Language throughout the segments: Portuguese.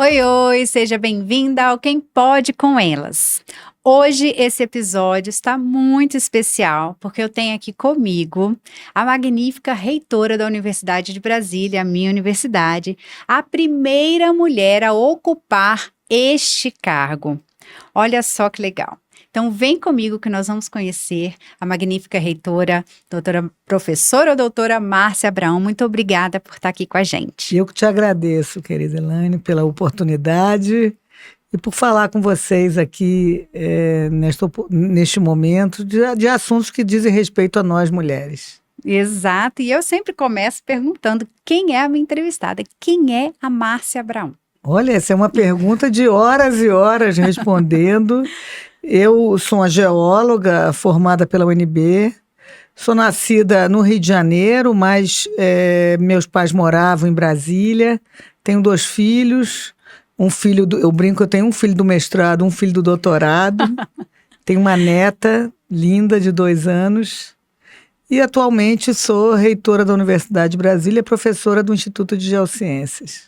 Oi, oi, seja bem-vinda ao Quem Pode com Elas. Hoje esse episódio está muito especial porque eu tenho aqui comigo a magnífica reitora da Universidade de Brasília, a minha universidade, a primeira mulher a ocupar este cargo. Olha só que legal. Então vem comigo que nós vamos conhecer a magnífica reitora, professora doutora Márcia Abraão. Muito obrigada por estar aqui com a gente. Eu que te agradeço, querida Elaine, pela oportunidade e por falar com vocês aqui neste momento de assuntos que dizem respeito a nós mulheres. Exato, e eu sempre começo perguntando quem é a minha entrevistada, quem é a Márcia Abraão? Olha, essa é uma pergunta de horas e horas respondendo. Eu sou uma geóloga formada pela UNB, sou nascida no Rio de Janeiro, mas meus pais moravam em Brasília, tenho 2 filhos, eu brinco, eu tenho um filho do mestrado, um filho do doutorado, tenho uma neta linda de 2 anos e atualmente sou reitora da Universidade de Brasília, professora do Instituto de Geociências.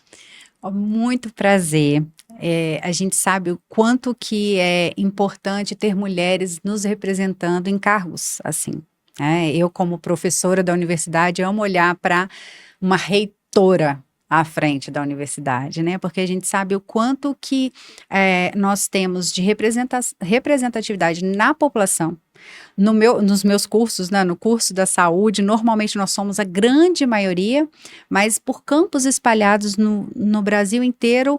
Muito prazer. A gente sabe o quanto que é importante ter mulheres nos representando em cargos assim. Eu, como professora da universidade, amo olhar para uma reitora à frente da universidade, né? Porque a gente sabe o quanto que nós temos de representatividade na população. Nos meus cursos, né, no curso da saúde, normalmente nós somos a grande maioria, mas por campos espalhados no Brasil inteiro,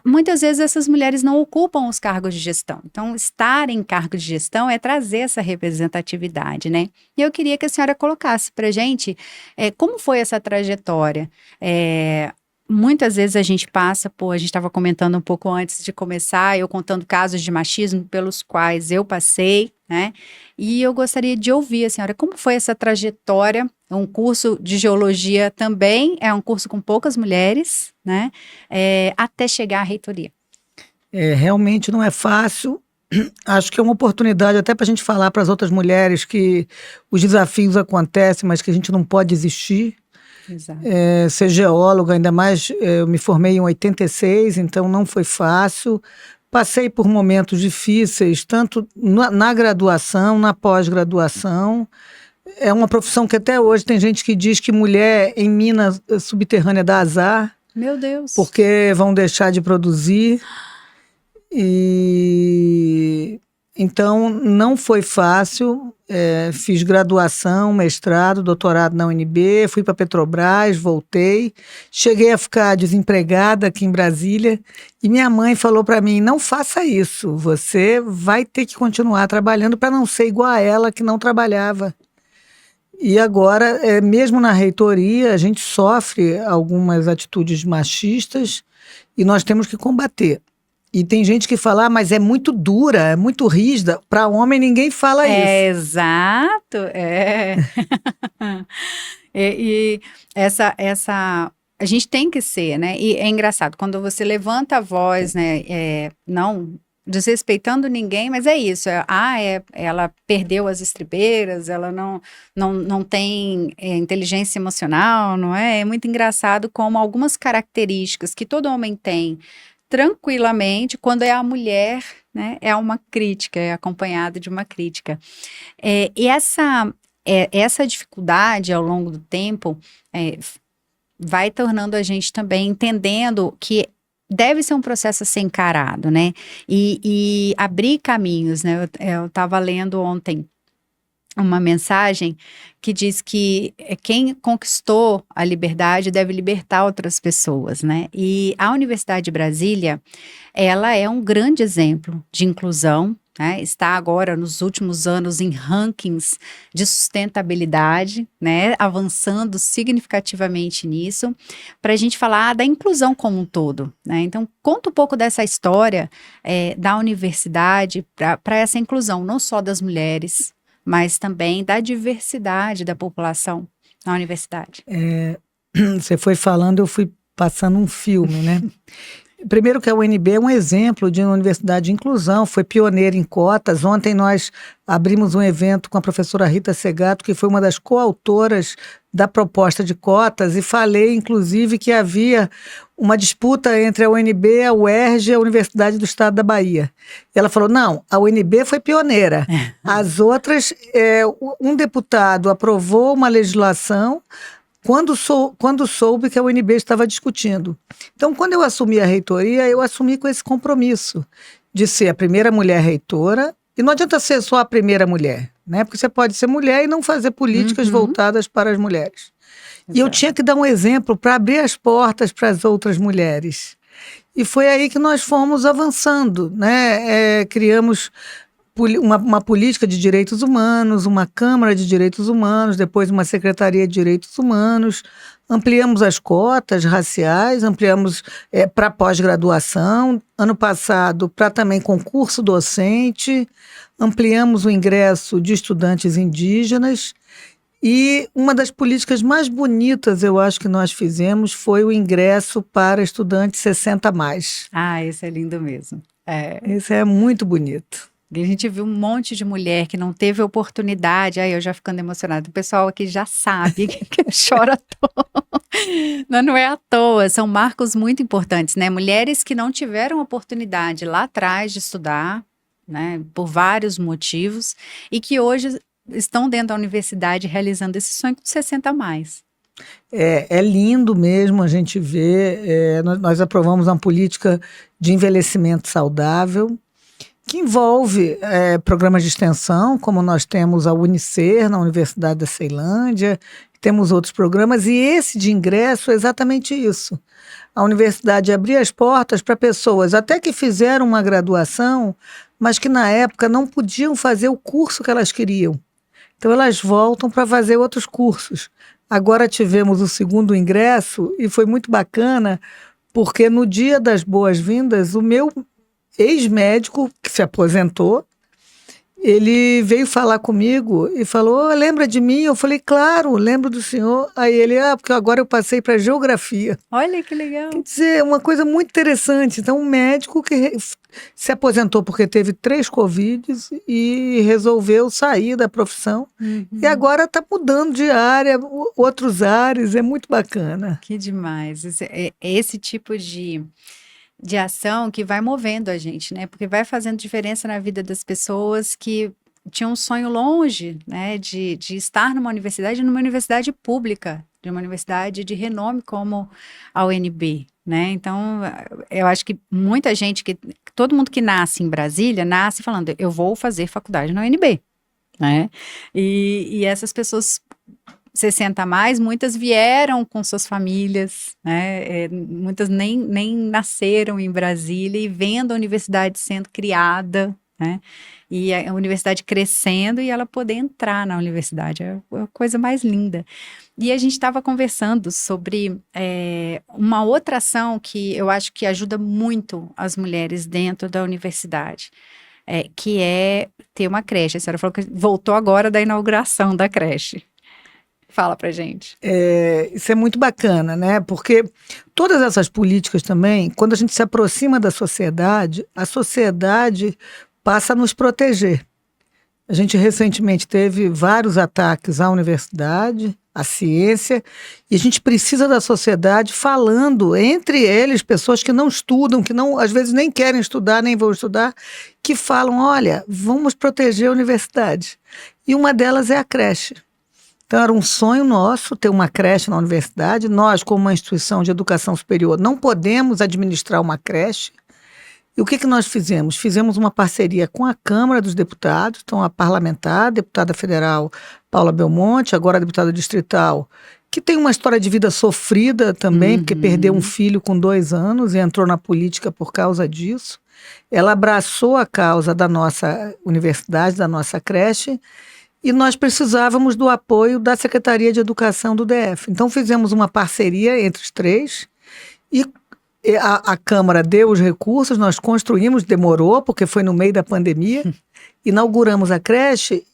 muitas vezes essas mulheres não ocupam os cargos de gestão. Então, estar em cargo de gestão é trazer essa representatividade, né? E eu queria que a senhora colocasse para a gente como foi essa trajetória. Muitas vezes a gente a gente estava comentando um pouco antes de começar, eu contando casos de machismo pelos quais eu passei, né? E eu gostaria de ouvir a senhora, como foi essa trajetória? Um curso de geologia também é um curso com poucas mulheres, né? Até chegar à reitoria. Realmente não é fácil. Acho que é uma oportunidade até para a gente falar para as outras mulheres que os desafios acontecem, mas que a gente não pode desistir. Exato. Ser geóloga, ainda mais, eu me formei em 86, então não foi fácil. Passei por momentos difíceis, tanto na graduação, na pós-graduação. É uma profissão que até hoje tem gente que diz que mulher em mina subterrânea dá azar. Meu Deus! Porque vão deixar de produzir. Então, não foi fácil. Fiz graduação, mestrado, doutorado na UNB, fui para a Petrobras, voltei. Cheguei a ficar desempregada aqui em Brasília e minha mãe falou para mim, não faça isso, você vai ter que continuar trabalhando para não ser igual a ela que não trabalhava. E agora, mesmo na reitoria, a gente sofre algumas atitudes machistas e nós temos que combater. E tem gente que fala, mas é muito dura, é muito rígida. Para homem, ninguém fala isso. Exato, e essa a gente tem que ser, né? E é engraçado, quando você levanta a voz, né? Não desrespeitando ninguém, mas é isso. Ela perdeu as estribeiras, ela não tem inteligência emocional, não é? É muito engraçado como algumas características que todo homem tem, tranquilamente, quando é a mulher, né, é uma crítica, é acompanhada de uma crítica. E essa dificuldade ao longo do tempo vai tornando a gente também entendendo que deve ser um processo a ser encarado, né, e abrir caminhos, né, eu estava lendo ontem uma mensagem que diz que quem conquistou a liberdade deve libertar outras pessoas, né? E a Universidade de Brasília, ela é um grande exemplo de inclusão, né? Está agora nos últimos anos em rankings de sustentabilidade, né? Avançando significativamente nisso, para a gente falar da inclusão como um todo, né? Então, conta um pouco dessa história da universidade para essa inclusão, não só das mulheres, mas também da diversidade da população na universidade. Você foi falando, eu fui passando um filme, né? Primeiro que a UNB é um exemplo de uma universidade de inclusão, foi pioneira em cotas. Ontem nós abrimos um evento com a professora Rita Segato, que foi uma das coautoras da proposta de cotas, e falei, inclusive, que havia uma disputa entre a UNB, a UERJ e a Universidade do Estado da Bahia. E ela falou, não, a UNB foi pioneira. As outras, um deputado aprovou uma legislação quando soube que a UNB estava discutindo. Então, quando eu assumi a reitoria, eu assumi com esse compromisso de ser a primeira mulher reitora, e não adianta ser só a primeira mulher, né? Porque você pode ser mulher e não fazer políticas voltadas para as mulheres. Exato. E eu tinha que dar um exemplo para abrir as portas para as outras mulheres. E foi aí que nós fomos avançando, né? Criamos uma política de direitos humanos, uma Câmara de Direitos Humanos, depois uma Secretaria de Direitos Humanos, ampliamos as cotas raciais, ampliamos para pós-graduação, ano passado para também concurso docente, ampliamos o ingresso de estudantes indígenas, e uma das políticas mais bonitas, eu acho que nós fizemos, foi o ingresso para estudantes 60+. Ah, esse é lindo mesmo. Esse é muito bonito. A gente viu um monte de mulher que não teve oportunidade, aí eu já ficando emocionada. O pessoal aqui já sabe que chora à toa. Não é à toa, são marcos muito importantes, né? Mulheres que não tiveram oportunidade lá atrás de estudar, né? Por vários motivos, e que hoje estão dentro da universidade realizando esse sonho com 60+. É lindo mesmo a gente ver. Nós aprovamos uma política de envelhecimento saudável, que envolve programas de extensão, como nós temos a Unicer, na Universidade da Ceilândia, temos outros programas, e esse de ingresso é exatamente isso. A universidade abria as portas para pessoas até que fizeram uma graduação, mas que na época não podiam fazer o curso que elas queriam. Então elas voltam para fazer outros cursos. Agora tivemos o segundo ingresso e foi muito bacana, porque no dia das boas-vindas, o meu ex-médico, que se aposentou, ele veio falar comigo e falou, lembra de mim? Eu falei, claro, lembro do senhor. Aí ele, porque agora eu passei para geografia. Olha que legal. Quer dizer, uma coisa muito interessante. Então, um médico que se aposentou porque teve 3 Covids e resolveu sair da profissão. E agora está mudando de área, outros ares, é muito bacana. Que demais. Esse tipo de ação que vai movendo a gente, né? Porque vai fazendo diferença na vida das pessoas que tinham um sonho longe, né? De estar numa universidade pública, de uma universidade de renome como a UNB, né? Então, eu acho que muita gente, todo mundo que nasce em Brasília, nasce falando, eu vou fazer faculdade na UNB, né? E essas pessoas 60+, muitas vieram com suas famílias, né? Muitas nem nasceram em Brasília e vendo a universidade sendo criada, né? E a universidade crescendo e ela poder entrar na universidade, é a coisa mais linda. E a gente estava conversando sobre uma outra ação que eu acho que ajuda muito as mulheres dentro da universidade, que é ter uma creche. A senhora falou que voltou agora da inauguração da creche. Fala pra gente. Isso é muito bacana, né? Porque todas essas políticas também, quando a gente se aproxima da sociedade, a sociedade passa a nos proteger. A gente recentemente teve vários ataques à universidade, à ciência, e a gente precisa da sociedade falando, entre eles, pessoas que não estudam, que não, às vezes nem querem estudar, nem vão estudar, que falam, olha, vamos proteger a universidade. E uma delas é a creche. Então, era um sonho nosso ter uma creche na universidade. Nós, como uma instituição de educação superior, não podemos administrar uma creche. E o que nós fizemos? Fizemos uma parceria com a Câmara dos Deputados, então a parlamentar, a deputada federal Paula Belmonte, agora a deputada distrital, que tem uma história de vida sofrida também, porque perdeu um filho com 2 anos e entrou na política por causa disso. Ela abraçou a causa da nossa universidade, da nossa creche, e nós precisávamos do apoio da Secretaria de Educação do DF. Então fizemos uma parceria entre os 3 e a Câmara deu os recursos, nós construímos, demorou porque foi no meio da pandemia, inauguramos a creche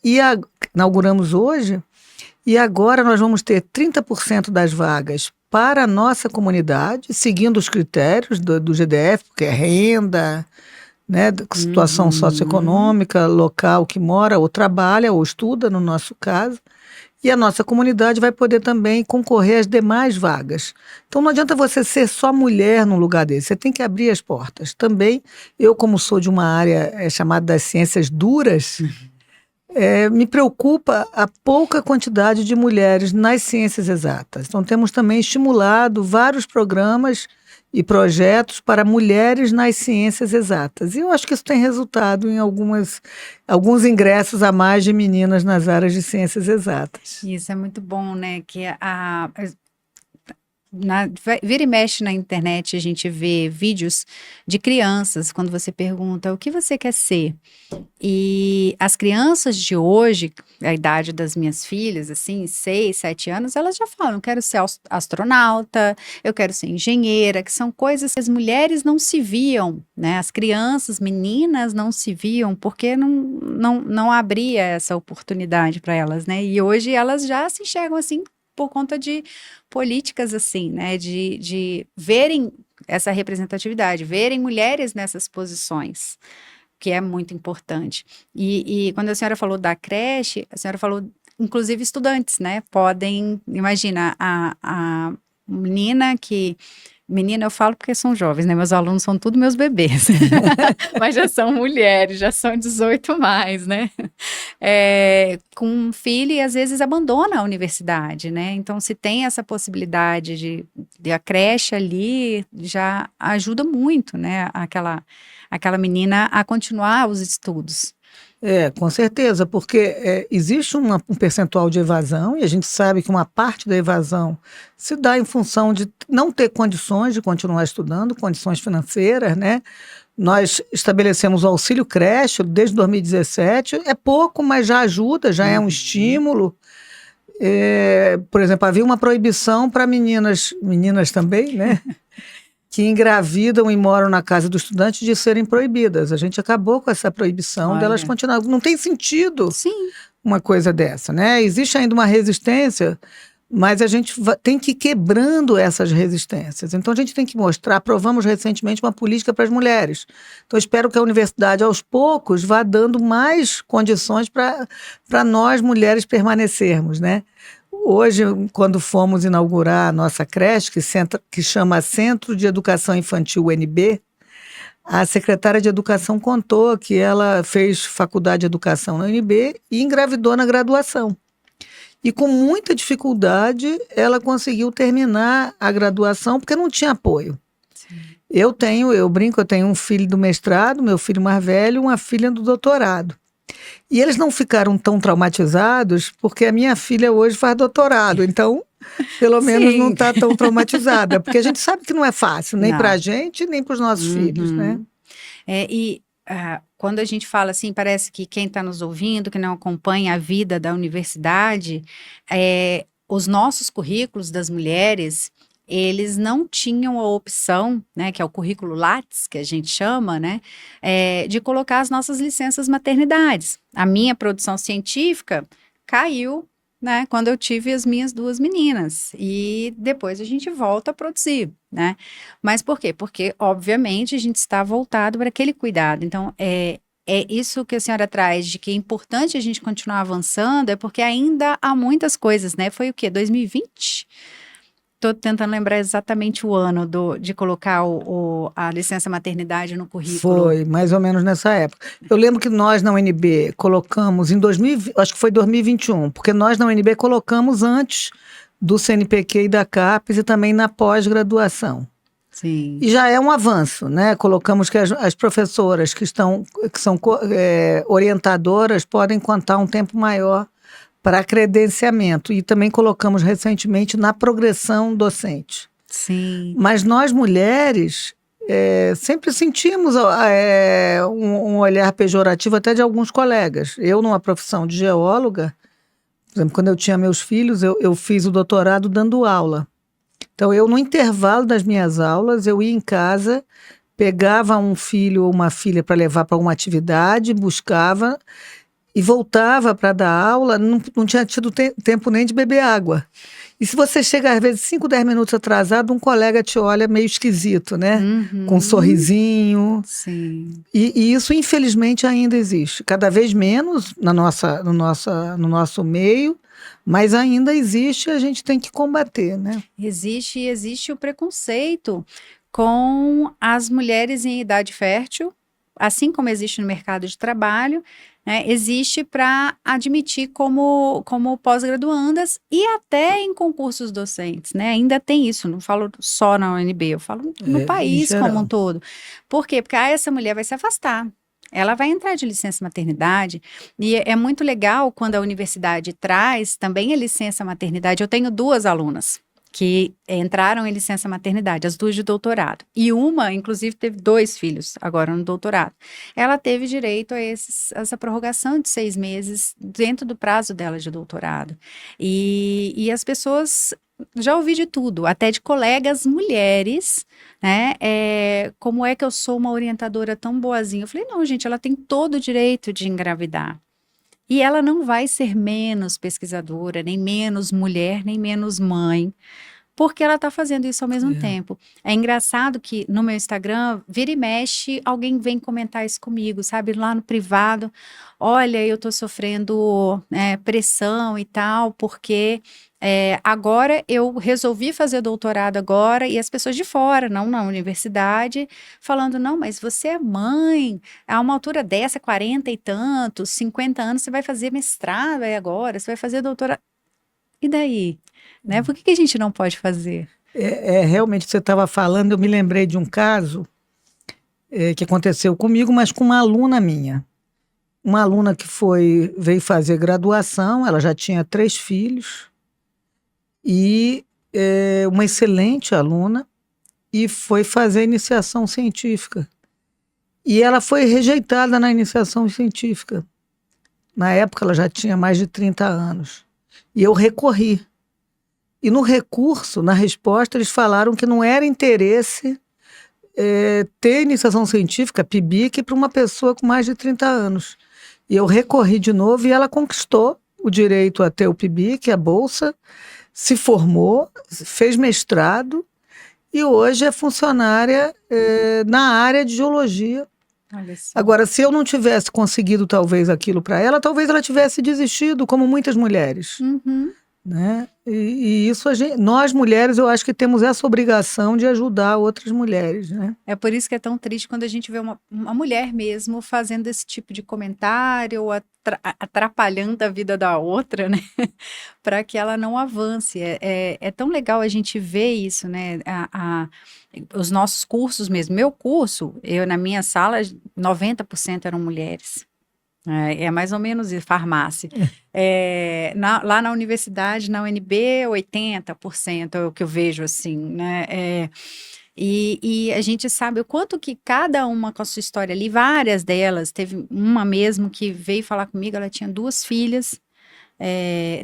inauguramos hoje, e agora nós vamos ter 30% das vagas para a nossa comunidade, seguindo os critérios do GDF, porque é renda, né, situação socioeconômica, local que mora, ou trabalha, ou estuda, no nosso caso. E a nossa comunidade vai poder também concorrer às demais vagas. Então não adianta você ser só mulher num lugar desse, você tem que abrir as portas. Também, eu como sou de uma área chamada das ciências duras, me preocupa a pouca quantidade de mulheres nas ciências exatas. Então temos também estimulado vários programas e projetos para mulheres nas ciências exatas. E eu acho que isso tem resultado em alguns ingressos a mais de meninas nas áreas de ciências exatas. Isso é muito bom, né? Que vira e mexe na internet, a gente vê vídeos de crianças, quando você pergunta o que você quer ser. E as crianças de hoje, a idade das minhas filhas, assim, 6, 7 anos, elas já falam, eu quero ser astronauta, eu quero ser engenheira, que são coisas que as mulheres não se viam, né? As crianças, meninas não se viam, porque não abria essa oportunidade para elas, né? E hoje elas já se enxergam assim, por conta de políticas assim, né, de verem essa representatividade, verem mulheres nessas posições, que é muito importante. E quando a senhora falou da creche, a senhora falou, inclusive estudantes, né, podem, imagina, a menina eu falo porque são jovens, né? Meus alunos são tudo meus bebês. Mas já são mulheres, já são 18 mais, né? Com um filho e às vezes abandona a universidade, né? Então, se tem essa possibilidade de a creche ali, já ajuda muito, né? Aquela menina a continuar os estudos. Com certeza, porque existe um percentual de evasão e a gente sabe que uma parte da evasão se dá em função de não ter condições de continuar estudando, condições financeiras, né? Nós estabelecemos o auxílio creche desde 2017, é pouco, mas já ajuda, já é um estímulo. Por exemplo, havia uma proibição para meninas também, né? Que engravidam e moram na casa do estudante de serem proibidas. A gente acabou com essa proibição delas continuarem. Não tem sentido uma coisa dessa, né? Existe ainda uma resistência, mas a gente tem que ir quebrando essas resistências. Então a gente tem que mostrar, aprovamos recentemente uma política para as mulheres. Então eu espero que a universidade, aos poucos, vá dando mais condições para nós, mulheres, permanecermos, né? Hoje, quando fomos inaugurar a nossa creche, que chama Centro de Educação Infantil UNB, a secretária de Educação contou que ela fez faculdade de Educação na UNB e engravidou na graduação. E com muita dificuldade, ela conseguiu terminar a graduação porque não tinha apoio. Sim. Eu tenho um filho do mestrado, meu filho mais velho, uma filha do doutorado. E eles não ficaram tão traumatizados porque a minha filha hoje faz doutorado, então pelo menos não está tão traumatizada, porque a gente sabe que não é fácil, nem para a gente, nem para os nossos filhos, né? Quando a gente fala assim, parece que quem está nos ouvindo, que não acompanha a vida da universidade, os nossos currículos das mulheres, eles não tinham a opção, né, que é o currículo Lattes, que a gente chama, né, de colocar as nossas licenças maternidades. A minha produção científica caiu, né, quando eu tive as minhas 2 meninas, e depois a gente volta a produzir, né, mas por quê? Porque, obviamente, a gente está voltado para aquele cuidado, então, é isso que a senhora traz, de que é importante a gente continuar avançando, é porque ainda há muitas coisas, né, foi o quê? 2020? Estou tentando lembrar exatamente o ano de colocar a licença maternidade no currículo. Foi, mais ou menos nessa época. Eu lembro que nós na UNB colocamos em 2020, acho que foi 2021, porque nós na UNB colocamos antes do CNPq e da CAPES e também na pós-graduação. Sim. E já é um avanço, né? Colocamos que as professoras que são orientadoras podem contar um tempo maior para credenciamento, e também colocamos recentemente na progressão docente. Sim. Mas nós mulheres sempre sentimos um olhar pejorativo até de alguns colegas. Eu, numa profissão de geóloga, por exemplo, quando eu tinha meus filhos, eu fiz o doutorado dando aula. Então, no intervalo das minhas aulas, eu ia em casa, pegava um filho ou uma filha para levar para uma atividade, buscava e voltava para dar aula, não tinha tido tempo nem de beber água. E se você chega, às vezes, 5, 10 minutos atrasado, um colega te olha meio esquisito, né? Com um sorrisinho. Sim. E isso, infelizmente, ainda existe. Cada vez menos no nosso meio, mas ainda existe e a gente tem que combater, né? Existe o preconceito com as mulheres em idade fértil, assim como existe no mercado de trabalho, né, existe para admitir como pós-graduandas e até em concursos docentes, né? Ainda tem isso, não falo só na UNB, eu falo no Em país como um geral. todo. Por quê? Porque essa mulher vai se afastar. Ela vai entrar de licença maternidade e é muito legal quando a universidade traz também a licença maternidade. Eu tenho 2 alunas que entraram em licença maternidade, as 2 de doutorado. E uma, inclusive, teve 2 filhos agora no doutorado. Ela teve direito a essa prorrogação de 6 meses dentro do prazo dela de doutorado. E as pessoas, já ouvi de tudo, até de colegas mulheres, né? Como é que eu sou uma orientadora tão boazinha? Eu falei, não, gente, ela tem todo o direito de engravidar. E ela não vai ser menos pesquisadora, nem menos mulher, nem menos mãe, porque ela está fazendo isso ao mesmo tempo. É engraçado que no meu Instagram, vira e mexe, alguém vem comentar isso comigo, sabe? Lá no privado, olha, eu estou sofrendo pressão e tal, porque agora eu resolvi fazer doutorado agora, e as pessoas de fora, não na universidade, falando, não, mas você é mãe, a uma altura dessa, 40 e tantos, 50 anos, você vai fazer mestrado aí agora, você vai fazer doutorado. E daí? Né? Por que a gente não pode fazer? Realmente, você estava falando, eu me lembrei de um caso que aconteceu comigo, mas com uma aluna minha. Uma aluna que veio fazer graduação, ela já tinha 3 filhos, e uma excelente aluna, e foi fazer iniciação científica. E ela foi rejeitada na iniciação científica. Na época, ela já tinha mais de 30 anos. E eu recorri. E no recurso, na resposta, eles falaram que não era interesse ter iniciação científica, PIBIC, para uma pessoa com mais de 30 anos. E eu recorri de novo e ela conquistou o direito a ter o PIBIC, a bolsa, se formou, fez mestrado e hoje é funcionária na área de geologia. Agora, se eu não tivesse conseguido talvez aquilo para ela, talvez ela tivesse desistido, como muitas mulheres. Uhum. Né? E isso nós mulheres, eu acho que temos essa obrigação de ajudar outras mulheres, né? É por isso que é tão triste quando a gente vê uma mulher mesmo fazendo esse tipo de comentário ou atrapalhando a vida da outra, né? Para que ela não avance. É tão legal a gente ver isso, né? Os nossos cursos mesmo. Meu curso, na minha sala, 90% eram mulheres. É mais ou menos isso, farmácia. Lá na universidade, na UNB, 80% é o que eu vejo, assim, né? E a gente sabe o quanto que cada uma com a sua história ali, várias delas, teve uma mesmo que veio falar comigo, ela tinha 2 filhas,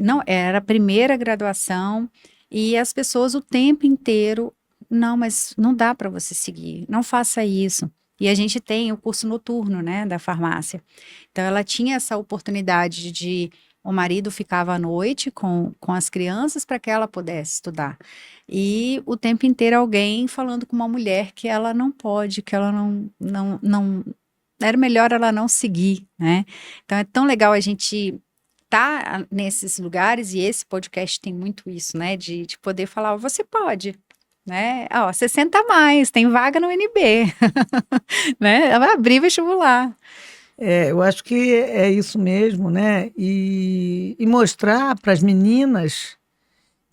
não, era a primeira graduação, e as pessoas o tempo inteiro, não, mas não dá para você seguir, não faça isso. E a gente tem o curso noturno, né, da farmácia. Então, ela tinha essa oportunidade de o marido ficava à noite com as crianças para que ela pudesse estudar. E o tempo inteiro alguém falando com uma mulher que ela não pode, que ela não era melhor ela não seguir, né? Então, é tão legal a gente estar nesses lugares, e esse podcast tem muito isso, né, de poder falar, você pode. Né? 60 a mais, tem vaga no UNB, né? Ela vai abrir vestibular. Eu acho que é isso mesmo, né? E mostrar para as meninas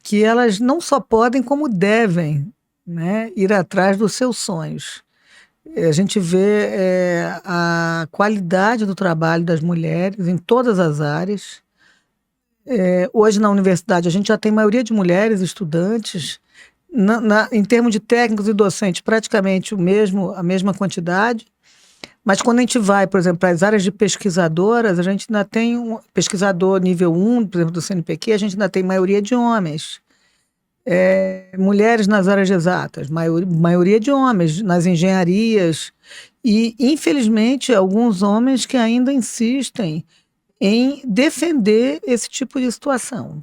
que elas não só podem, como devem, né, ir atrás dos seus sonhos. A gente vê a qualidade do trabalho das mulheres em todas as áreas. Hoje na universidade a gente já tem maioria de mulheres estudantes. Em termos de técnicos e docentes, praticamente a mesma quantidade. Mas quando a gente vai, por exemplo, para as áreas de pesquisadoras, a gente ainda tem um pesquisador nível 1, por exemplo, do CNPq, a gente ainda tem maioria de homens. Mulheres nas áreas exatas, maioria de homens nas engenharias. E, infelizmente, alguns homens que ainda insistem em defender esse tipo de situação.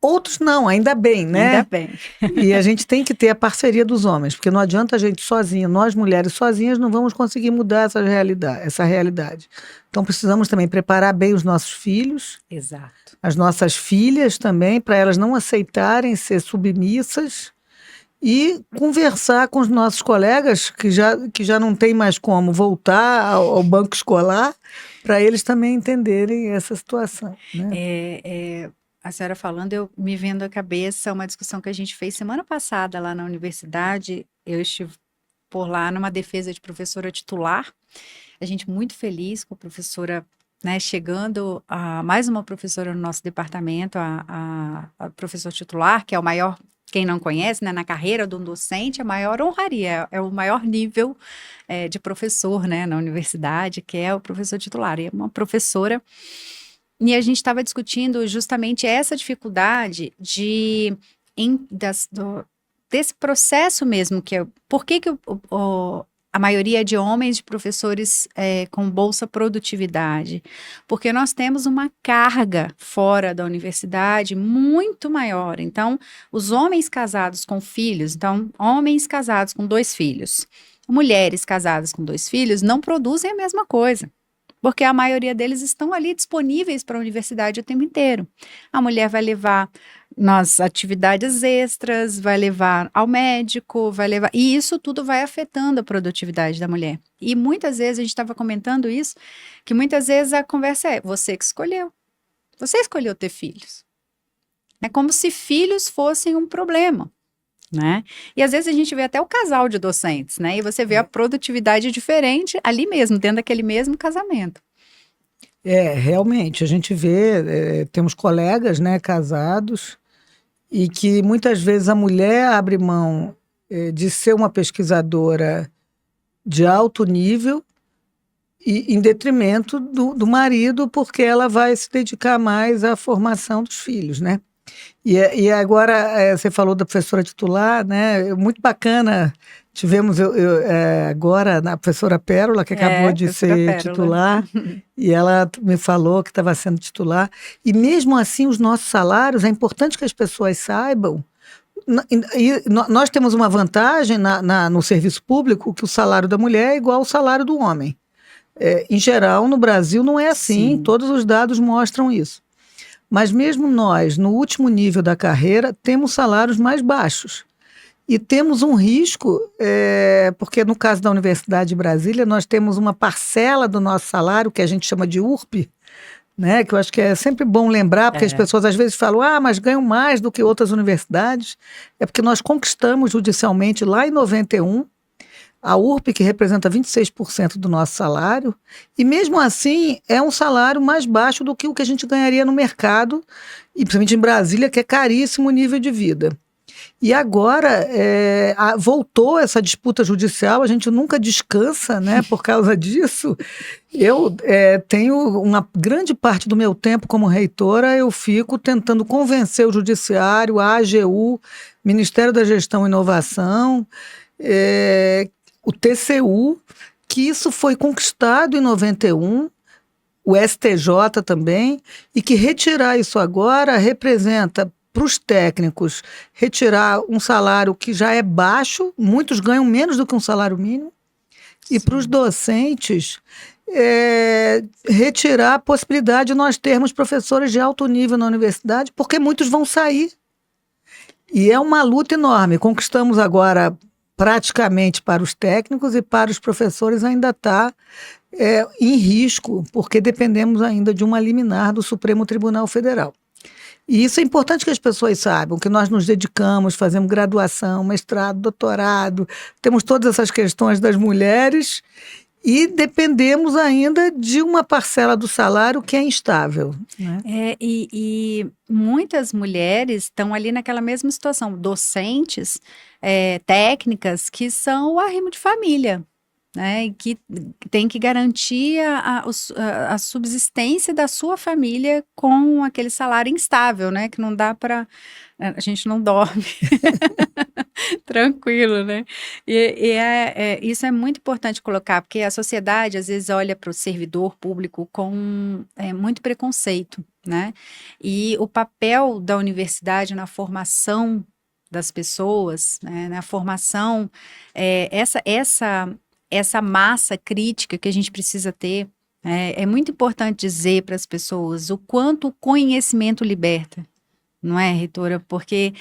Outros não, ainda bem, né? Ainda bem. E a gente tem que ter a parceria dos homens, porque não adianta a gente sozinha, nós mulheres sozinhas não vamos conseguir mudar essa realidade. Então precisamos também preparar bem os nossos filhos, Exato. as nossas filhas também, para elas não aceitarem ser submissas e conversar com os nossos colegas que já não tem mais como voltar ao banco escolar, para eles também entenderem essa situação, né? A senhora falando, eu me vendo à cabeça uma discussão que a gente fez semana passada lá na universidade. Eu estive por lá numa defesa de professora titular. A gente muito feliz com a professora, né, chegando a mais uma professora no nosso departamento, a professora titular, que é o maior, quem não conhece, né, na carreira de um docente, a maior honraria, é o maior nível de professor, né, na universidade, que é o professor titular. E é uma professora. E a gente estava discutindo justamente essa dificuldade desse processo mesmo, que é por que a maioria é de homens de professores com bolsa produtividade? Porque nós temos uma carga fora da universidade muito maior. Então, os homens casados com filhos, então, homens casados com 2 filhos, mulheres casadas com 2 filhos, não produzem a mesma coisa. Porque a maioria deles estão ali disponíveis para a universidade o tempo inteiro. A mulher vai levar nas atividades extras, vai levar ao médico, vai levar. E isso tudo vai afetando a produtividade da mulher. E muitas vezes, a gente estava comentando isso, que muitas vezes a conversa é: você que escolheu. Você escolheu ter filhos. É como se filhos fossem um problema. Né? E às vezes a gente vê até o casal de docentes, né? E você vê a produtividade diferente ali mesmo, dentro daquele mesmo casamento. Realmente, a gente vê, temos colegas, né, casados, e que muitas vezes a mulher abre mão de ser uma pesquisadora de alto nível e em detrimento do marido, porque ela vai se dedicar mais à formação dos filhos, né? E agora, você falou da professora titular, né? Muito bacana. Tivemos agora a professora Pérola, que acabou de ser Pérola. titular, e ela me falou que estava sendo titular. E mesmo assim, os nossos salários, é importante que as pessoas saibam. Nós temos uma vantagem no serviço público, que o salário da mulher é igual ao salário do homem. Em geral, no Brasil não é assim, Sim. Todos os dados mostram isso. Mas mesmo nós, no último nível da carreira, temos salários mais baixos. E temos um risco, porque no caso da Universidade de Brasília, nós temos uma parcela do nosso salário, que a gente chama de URP, né? Que eu acho que é sempre bom lembrar, porque as pessoas às vezes falam, mas ganham mais do que outras universidades. É porque nós conquistamos judicialmente lá em 91, a URP, que representa 26% do nosso salário, e mesmo assim é um salário mais baixo do que o que a gente ganharia no mercado, e principalmente em Brasília, que é caríssimo o nível de vida. E agora voltou essa disputa judicial, a gente nunca descansa, né, por causa disso. Eu tenho uma grande parte do meu tempo como reitora, eu fico tentando convencer o judiciário, a AGU, Ministério da Gestão e Inovação, o TCU, que isso foi conquistado em 91, o STJ também, e que retirar isso agora representa, para os técnicos, retirar um salário que já é baixo, muitos ganham menos do que um salário mínimo, Sim. E para os docentes, retirar a possibilidade de nós termos professores de alto nível na universidade, porque muitos vão sair. E é uma luta enorme. Conquistamos agora praticamente para os técnicos, e para os professores ainda está em risco, porque dependemos ainda de uma liminar do Supremo Tribunal Federal. E isso é importante que as pessoas saibam, que nós nos dedicamos, fazemos graduação, mestrado, doutorado, temos todas essas questões das mulheres e dependemos ainda de uma parcela do salário que é instável, né? E muitas mulheres estão ali naquela mesma situação, docentes, técnicas, que são o arrimo de família, né, e que tem que garantir a subsistência da sua família com aquele salário instável, né, que não dá para... A gente não dorme tranquilo, né? Isso é muito importante colocar, porque a sociedade às vezes olha para o servidor público com muito preconceito, né? E o papel da universidade na formação das pessoas, né, na formação, essa massa crítica que a gente precisa ter, é muito importante dizer para as pessoas o quanto o conhecimento liberta, não é, reitora? Porque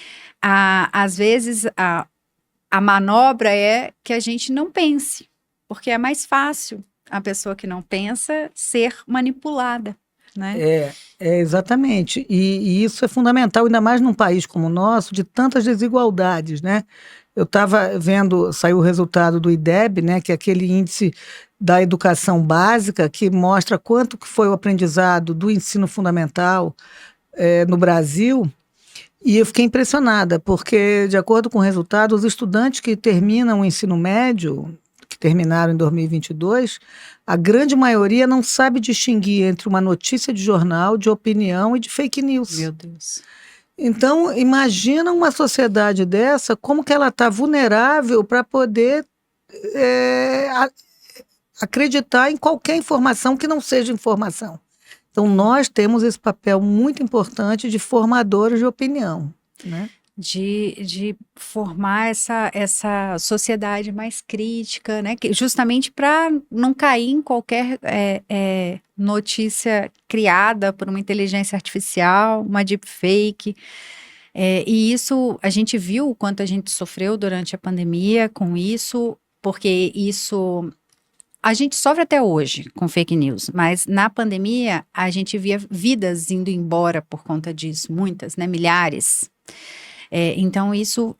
às vezes a manobra é que a gente não pense, porque é mais fácil a pessoa que não pensa ser manipulada, né? Exatamente. E isso é fundamental, ainda mais num país como o nosso, de tantas desigualdades, né? Eu estava vendo, saiu o resultado do IDEB, né, que é aquele índice da educação básica, que mostra quanto que foi o aprendizado do ensino fundamental no Brasil. E eu fiquei impressionada, porque, de acordo com o resultado, os estudantes que terminam o ensino médio, que terminaram em 2022, a grande maioria não sabe distinguir entre uma notícia de jornal, de opinião e de fake news. Meu Deus. Então, imagina uma sociedade dessa, como que ela está vulnerável para poder acreditar em qualquer informação que não seja informação. Então, nós temos esse papel muito importante de formadores de opinião, né? De formar essa sociedade mais crítica, né? Justamente para não cair em qualquer notícia criada por uma inteligência artificial, uma deepfake. E isso, a gente viu o quanto a gente sofreu durante a pandemia com isso, porque isso... A gente sofre até hoje com fake news, mas na pandemia a gente via vidas indo embora por conta disso, muitas, né? Milhares. Então isso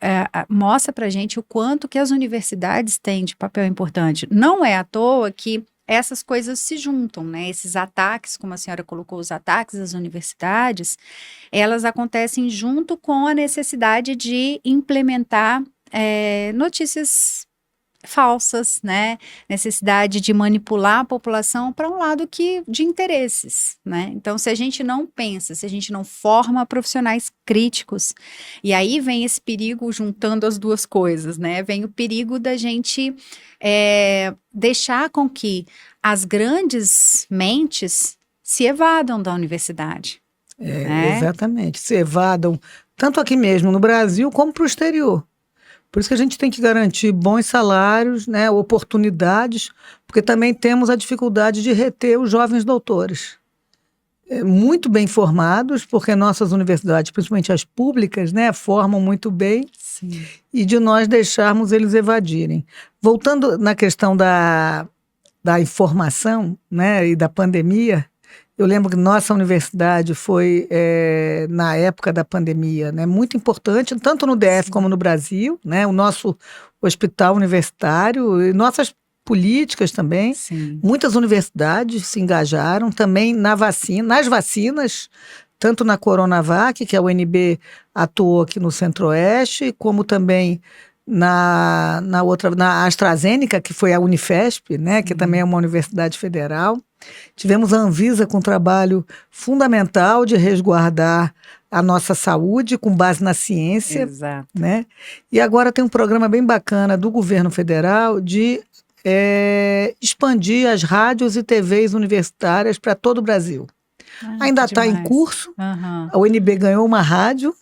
mostra pra gente o quanto que as universidades têm de papel importante. Não é à toa que essas coisas se juntam, né? Esses ataques, como a senhora colocou, os ataques às universidades, elas acontecem junto com a necessidade de implementar notícias falsas, né? Necessidade de manipular a população para um lado de interesses, né? Então, se a gente não pensa, se a gente não forma profissionais críticos, e aí vem esse perigo juntando as duas coisas, né? Vem o perigo da gente deixar com que as grandes mentes se evadam da universidade. Né? Exatamente, se evadam tanto aqui mesmo no Brasil como para o exterior. Por isso que a gente tem que garantir bons salários, né, oportunidades, porque também temos a dificuldade de reter os jovens doutores. Muito bem formados, porque nossas universidades, principalmente as públicas, né, formam muito bem. Sim. E de nós deixarmos eles evadirem. Voltando na questão da informação, né, e da pandemia, eu lembro que nossa universidade foi, na época da pandemia, né, muito importante, tanto no DF como no Brasil, né, o nosso hospital universitário e nossas políticas também. Sim. Muitas universidades se engajaram também nas vacinas, tanto na Coronavac, que a UNB atuou aqui no Centro-Oeste, como também na AstraZeneca, que foi a Unifesp, né, que também é uma universidade federal. Tivemos a Anvisa com um trabalho fundamental de resguardar a nossa saúde com base na ciência. Exato. Né? E agora tem um programa bem bacana do governo federal de expandir as rádios e TVs universitárias para todo o Brasil. Ainda está em curso. Uhum. A UNB ganhou uma rádio.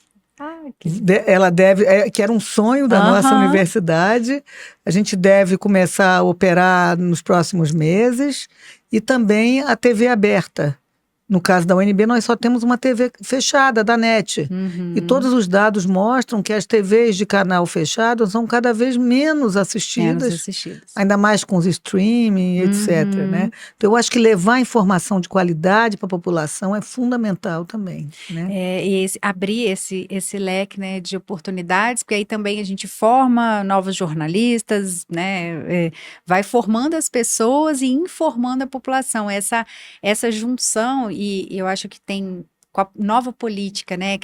Ela deve, que era um sonho da nossa universidade. A gente deve começar a operar nos próximos meses. E também a TV aberta. No caso da UNB, nós só temos uma TV fechada, da NET. Uhum. E todos os dados mostram que as TVs de canal fechado são cada vez menos assistidas. Ainda mais com os streaming, etc. Né? Então, eu acho que levar informação de qualidade para a população é fundamental também. Né? E abrir esse leque, né, de oportunidades, porque aí também a gente forma novos jornalistas, né, vai formando as pessoas e informando a população. Essa junção, e eu acho que tem com a nova política, né,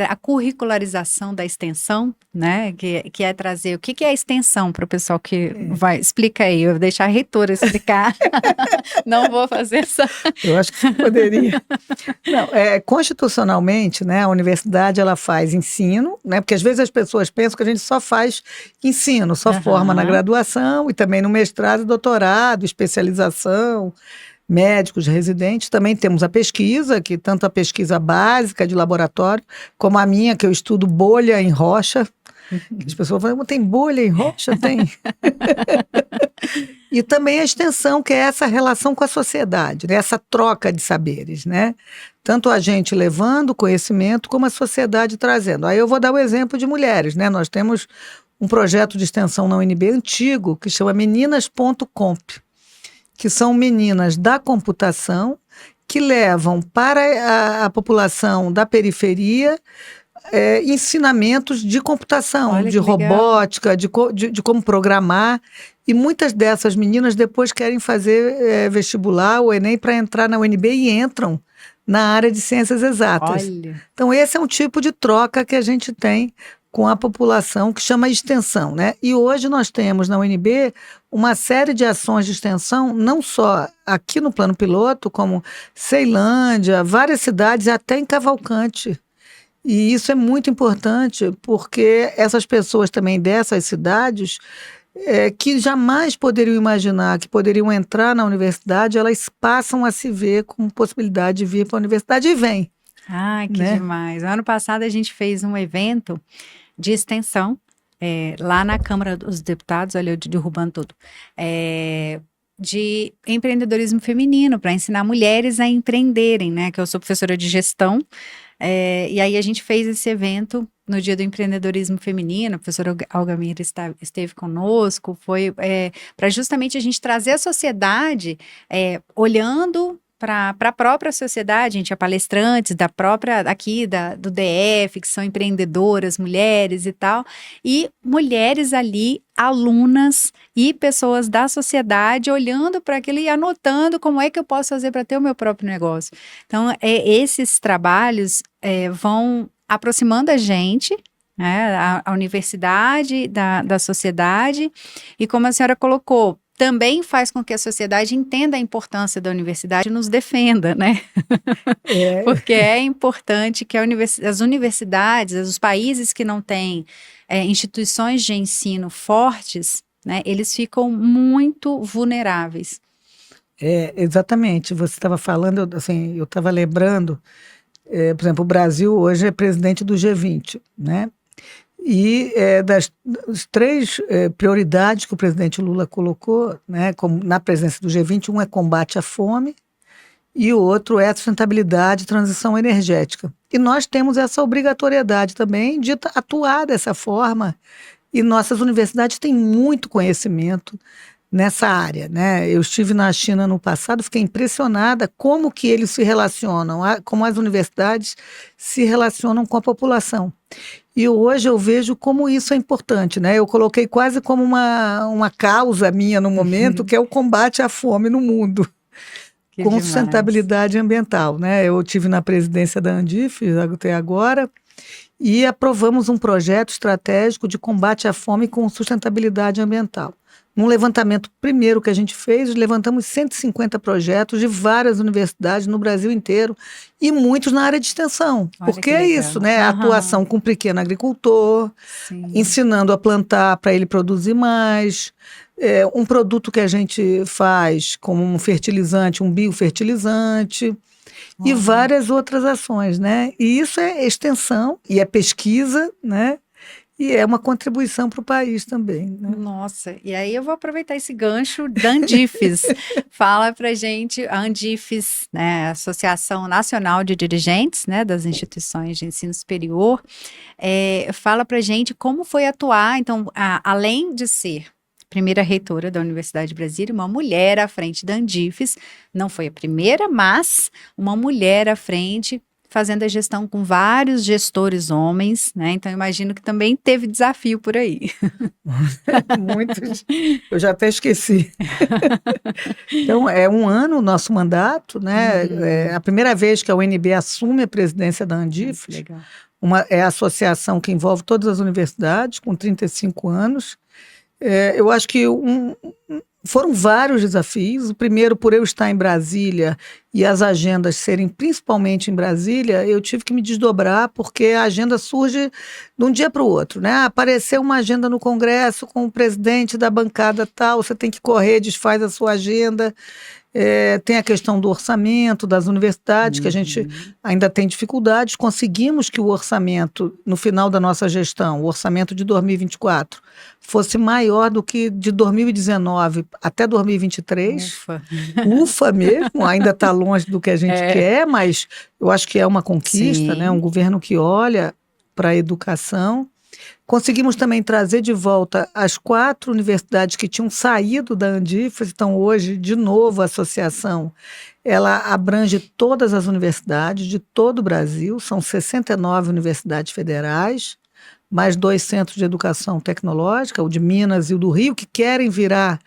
a curricularização da extensão, né, que é trazer o que é a extensão para o pessoal que vai, explica aí, eu vou deixar a reitora explicar, não vou fazer essa... Eu acho que você poderia. Não, constitucionalmente, né, a universidade ela faz ensino, né, porque às vezes as pessoas pensam que a gente só faz ensino, só forma na graduação e também no mestrado, doutorado, especialização, médicos, residentes. Também temos a pesquisa, que tanto a pesquisa básica de laboratório, como a minha, que eu estudo bolha em rocha. As pessoas falam, tem bolha em rocha? Tem. E também a extensão, que é essa relação com a sociedade, né? Essa troca de saberes, né? Tanto a gente levando conhecimento, como a sociedade trazendo. Aí eu vou dar o exemplo de mulheres, né? Nós temos um projeto de extensão na UNB antigo, que chama Meninas.comp, que são meninas da computação, que levam para a população da periferia ensinamentos de computação, Olha de robótica, de como programar. E muitas dessas meninas depois querem fazer vestibular, o Enem, para entrar na UNB e entram na área de ciências exatas. Olha. Então, esse é um tipo de troca que a gente tem com a população, que chama extensão, né? E hoje nós temos na UNB uma série de ações de extensão, não só aqui no plano piloto, como Ceilândia, várias cidades, até em Cavalcante. E isso é muito importante, porque essas pessoas também dessas cidades, que jamais poderiam imaginar que poderiam entrar na universidade, elas passam a se ver com possibilidade de vir para a universidade e vêm. Ah, que demais. Ano passado a gente fez um evento de extensão lá na Câmara dos Deputados, olha eu derrubando tudo, de empreendedorismo feminino, para ensinar mulheres a empreenderem, né? Que eu sou professora de gestão, e aí a gente fez esse evento no dia do empreendedorismo feminino, a professora Algamira esteve conosco, foi para justamente a gente trazer a sociedade olhando para a própria sociedade. A gente tinha palestrantes da própria, aqui do DF, que são empreendedoras, mulheres e tal, e mulheres ali, alunas e pessoas da sociedade olhando para aquilo e anotando como é que eu posso fazer para ter o meu próprio negócio. Então, esses trabalhos vão aproximando a gente, né, a universidade da sociedade, e como a senhora colocou, também faz com que a sociedade entenda a importância da universidade e nos defenda, né? Porque é importante que as universidades, os países que não têm instituições de ensino fortes, né, eles ficam muito vulneráveis. Exatamente. Você estava falando, assim, eu estava lembrando, por exemplo, o Brasil hoje é presidente do G20, né? E das 3 prioridades que o presidente Lula colocou, né, na presença do G20, um é combate à fome e o outro é a sustentabilidade e transição energética. E nós temos essa obrigatoriedade também de atuar dessa forma, e nossas universidades têm muito conhecimento nessa área, né? Eu estive na China no passado, fiquei impressionada como que eles se relacionam, como as universidades se relacionam com a população. E hoje eu vejo como isso é importante, né? Eu coloquei quase como uma causa minha no momento, que é o combate à fome no mundo, com sustentabilidade ambiental, né? Eu estive na presidência da Andif até agora, e aprovamos um projeto estratégico de combate à fome com sustentabilidade ambiental. Num levantamento primeiro que a gente fez, levantamos 150 projetos de várias universidades no Brasil inteiro, e muitos na área de extensão. Olha, porque é isso, né? A atuação com o pequeno agricultor, ensinando a plantar para ele produzir mais. Um produto que a gente faz como um fertilizante, um biofertilizante, e várias outras ações, né? E isso é extensão e é pesquisa, né? E é uma contribuição para o país também, né? Nossa, e aí eu vou aproveitar esse gancho da Andifes. Fala pra gente, a Andifes, né, Associação Nacional de Dirigentes, né, das instituições de ensino superior, fala pra gente como foi atuar, então, além de ser primeira reitora da Universidade de Brasília, uma mulher à frente da Andifes, não foi a primeira, mas uma mulher à frente, fazendo a gestão com vários gestores homens, né? Então, imagino que também teve desafio por aí. Muitos, eu já até esqueci. Então, é um ano o nosso mandato, né? É a primeira vez que a UNB assume a presidência da Andifes. Legal. É a associação que envolve todas as universidades, com 35 anos. Eu acho que foram vários desafios. O primeiro, por eu estar em Brasília e as agendas serem principalmente em Brasília, eu tive que me desdobrar, porque a agenda surge de um dia para o outro, né? Apareceu uma agenda no Congresso com o presidente da bancada tal, você tem que correr, desfaz a sua agenda. Tem a questão do orçamento das universidades, que a gente ainda tem dificuldades. Conseguimos que o orçamento, no final da nossa gestão, o orçamento de 2024, fosse maior do que de 2019 até 2023. Ufa. Ufa mesmo, ainda está longe do que a gente quer, mas eu acho que é uma conquista, né? Um governo que olha para a educação. Conseguimos também trazer de volta as 4 universidades que tinham saído da Andifes. Então, hoje, de novo, a associação ela abrange todas as universidades de todo o Brasil. São 69 universidades federais, mais 2 centros de educação tecnológica, o de Minas e o do Rio, que querem virar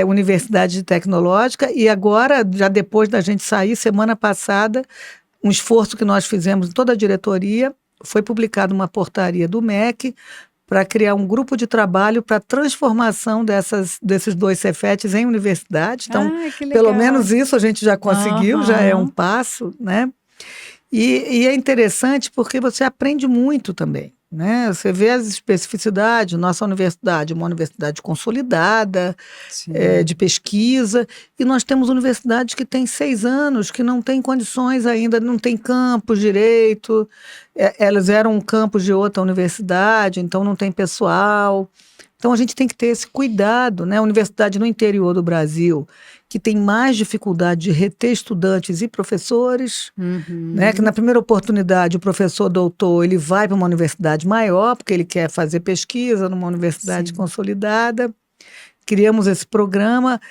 universidade tecnológica. E agora, já depois da gente sair, semana passada, um esforço que nós fizemos em toda a diretoria, foi publicada uma portaria do MEC para criar um grupo de trabalho para a transformação desses 2 Cefetes em universidades. Então, pelo menos isso a gente já conseguiu, já é um passo, né? E é interessante porque você aprende muito também, né? Você vê as especificidades. Nossa universidade é uma universidade consolidada, de pesquisa, e nós temos universidades que têm 6 anos, que não têm condições ainda, não tem campus direito, elas eram um campus de outra universidade, então não tem pessoal. Então a gente tem que ter esse cuidado, né? A universidade no interior do Brasil, que tem mais dificuldade de reter estudantes e professores, né? Que na primeira oportunidade o professor doutor ele vai para uma universidade maior, porque ele quer fazer pesquisa numa universidade consolidada. Criamos esse programa.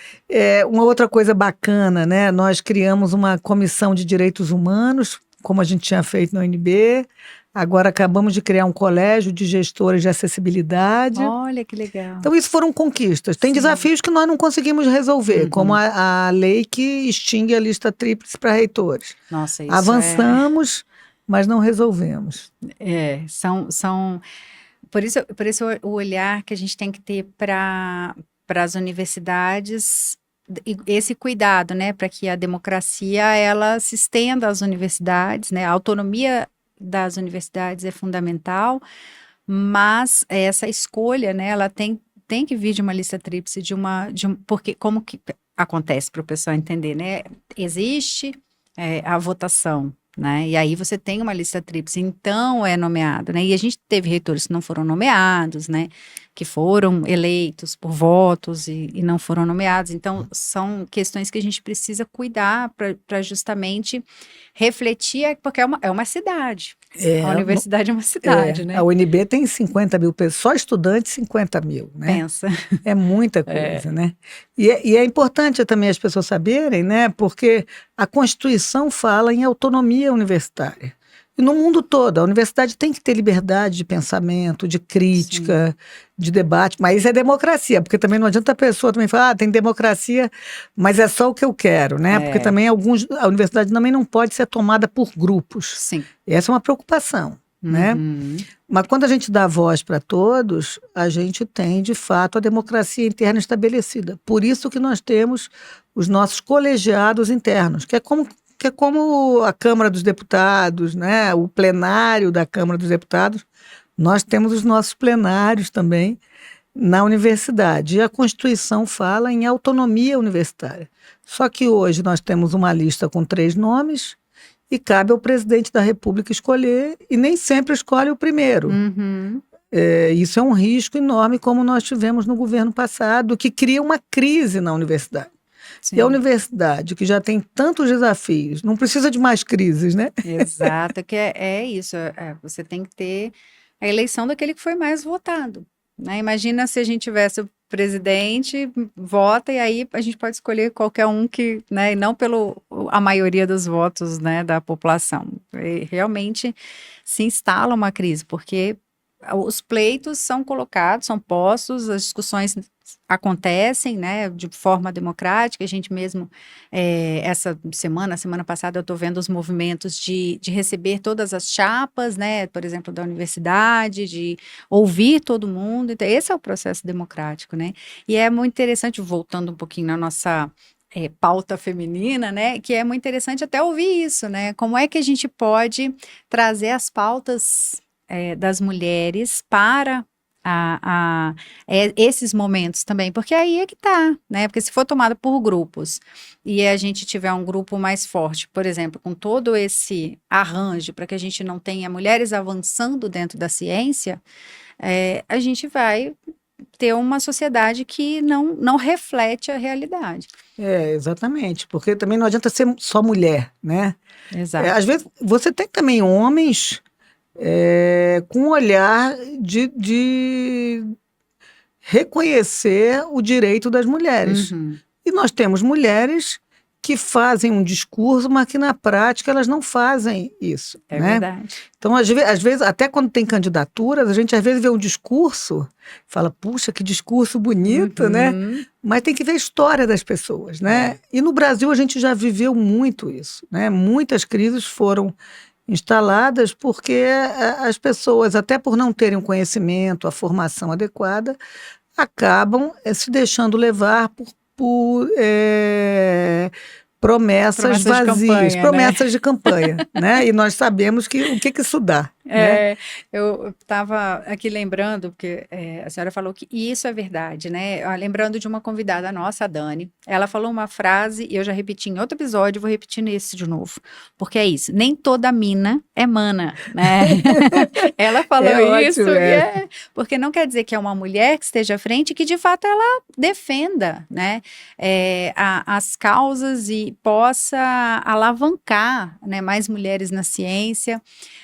Uma outra coisa bacana, né? Nós criamos uma comissão de direitos humanos, como a gente tinha feito na UNB. Agora acabamos de criar um colégio de gestores de acessibilidade. Olha que legal. Então, isso foram conquistas. Tem desafios que nós não conseguimos resolver, como a lei que extingue a lista tríplice para reitores. Nossa, isso avançamos, mas não resolvemos. Por isso o olhar que a gente tem que ter para as universidades, esse cuidado, né, para que a democracia ela se estenda às universidades, né, a autonomia das universidades é fundamental, mas essa escolha, né, ela tem que vir de uma lista tríplice, porque como que acontece para o pessoal entender, né, existe a votação, né, e aí você tem uma lista tríplice, então é nomeado, né, e a gente teve reitores que não foram nomeados, né, que foram eleitos por votos e não foram nomeados. Então, são questões que a gente precisa cuidar para justamente refletir, porque é uma cidade. A universidade é uma cidade, né? A UNB tem 50 mil pessoas, só estudantes 50 mil, né? Pensa. É muita coisa, né? E é importante também as pessoas saberem, né? Porque a Constituição fala em autonomia universitária. E no mundo todo, a universidade tem que ter liberdade de pensamento, de crítica, de debate, mas isso é democracia, porque também não adianta a pessoa também falar, tem democracia, mas é só o que eu quero, né? Porque também a universidade também não pode ser tomada por grupos. Sim. Essa é uma preocupação, né? Mas quando a gente dá voz para todos, a gente tem, de fato, a democracia interna estabelecida. Por isso que nós temos os nossos colegiados internos, que é como a Câmara dos Deputados, né? O plenário da Câmara dos Deputados, nós temos os nossos plenários também na universidade. E a Constituição fala em autonomia universitária. Só que hoje nós temos uma lista com 3 nomes e cabe ao presidente da República escolher, e nem sempre escolhe o primeiro. Isso é um risco enorme, como nós tivemos no governo passado, que cria uma crise na universidade. Sim. E a universidade, que já tem tantos desafios, não precisa de mais crises, né? Exato, que é isso. Você tem que ter a eleição daquele que foi mais votado, né? Imagina se a gente tivesse o presidente, vota, e aí a gente pode escolher qualquer um que, né, e não a maioria dos votos, né, da população. Realmente se instala uma crise, porque os pleitos são colocados, são postos, as discussões acontecem, né, de forma democrática. A gente mesmo, essa semana passada, eu estou vendo os movimentos de receber todas as chapas, né, por exemplo, da universidade, de ouvir todo mundo. Então, esse é o processo democrático, né? E é muito interessante, voltando um pouquinho na nossa pauta feminina, né? Que é muito interessante até ouvir isso, né? Como é que a gente pode trazer as pautas das mulheres para esses momentos também, porque aí é que tá, né? Porque se for tomado por grupos e a gente tiver um grupo mais forte, por exemplo, com todo esse arranjo para que a gente não tenha mulheres avançando dentro da ciência, a gente vai ter uma sociedade que não reflete a realidade. Exatamente, porque também não adianta ser só mulher, né? Exato. Às vezes você tem também homens com um olhar de reconhecer o direito das mulheres. Uhum. E nós temos mulheres que fazem um discurso, mas que na prática elas não fazem isso, É né? verdade. Então, às vezes, até quando tem candidaturas, a gente às vezes vê um discurso, fala, puxa, que discurso bonito, né? Uhum. Mas tem que ver a história das pessoas, né? E no Brasil a gente já viveu muito isso, né? Muitas crises foram instaladas porque as pessoas, até por não terem o conhecimento, a formação adequada, acabam se deixando levar por promessas Promessas de vazias, campanha, né? promessas de campanha, né? E nós sabemos o que isso dá, né? Eu estava aqui lembrando, porque a senhora falou que isso é verdade, né? Lembrando de uma convidada nossa, a Dani, ela falou uma frase, e eu já repeti em outro episódio, vou repetir nesse de novo, porque é isso, nem toda mina é mana, né? Ela falou É isso, ótimo, porque não quer dizer que é uma mulher que esteja à frente que de fato ela defenda, né? As causas e possa alavancar, né, mais mulheres na ciência.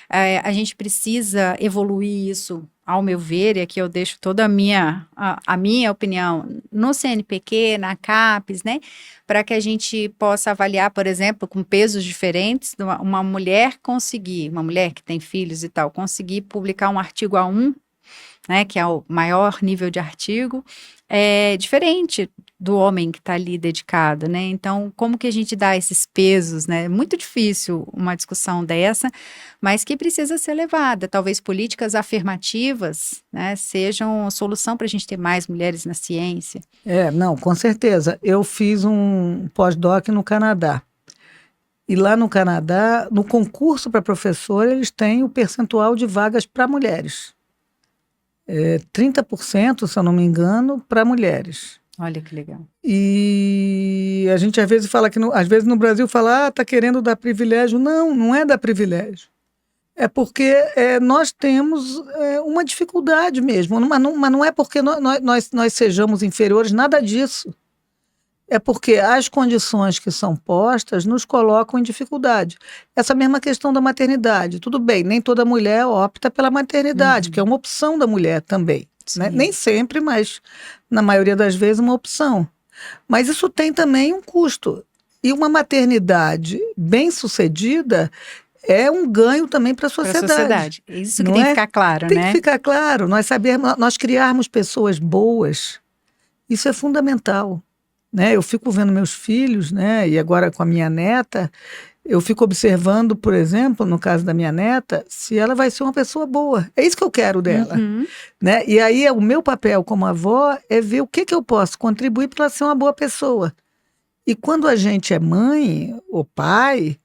A gente precisa evoluir isso, ao meu ver, e aqui eu deixo toda a minha opinião no CNPq, na CAPES, né, para que a gente possa avaliar, por exemplo, com pesos diferentes, uma mulher que tem filhos e tal, conseguir publicar um artigo A1, né, que é o maior nível de artigo, é diferente do homem que está ali dedicado, né? Então, como que a gente dá esses pesos, né? É muito difícil uma discussão dessa, mas que precisa ser levada. Talvez políticas afirmativas, né, sejam a solução para a gente ter mais mulheres na ciência. Não, com certeza. Eu fiz um pós-doc no Canadá. E lá no Canadá, no concurso para professor, eles têm o percentual de vagas para mulheres. 30%, se eu não me engano, para mulheres. Olha que legal. E a gente às vezes fala que, às vezes no Brasil fala, tá querendo dar privilégio. Não, não é dar privilégio. É porque nós temos uma dificuldade mesmo, mas não é porque nós sejamos inferiores, nada disso. É porque as condições que são postas nos colocam em dificuldade. Essa mesma questão da maternidade. Tudo bem, nem toda mulher opta pela maternidade, que é uma opção da mulher também. Né? Nem sempre, mas na maioria das vezes uma opção. Mas isso tem também um custo. E uma maternidade bem-sucedida é um ganho também para a sociedade. Isso que tem que ficar claro, né? Tem que ficar claro. Nós criarmos pessoas boas, isso é fundamental. Né? Eu fico vendo meus filhos, né? E agora com a minha neta, eu fico observando, por exemplo, no caso da minha neta, se ela vai ser uma pessoa boa. É isso que eu quero dela. Né? E aí o meu papel como avó é ver o que eu posso contribuir para ela ser uma boa pessoa. E quando a gente é mãe ou pai,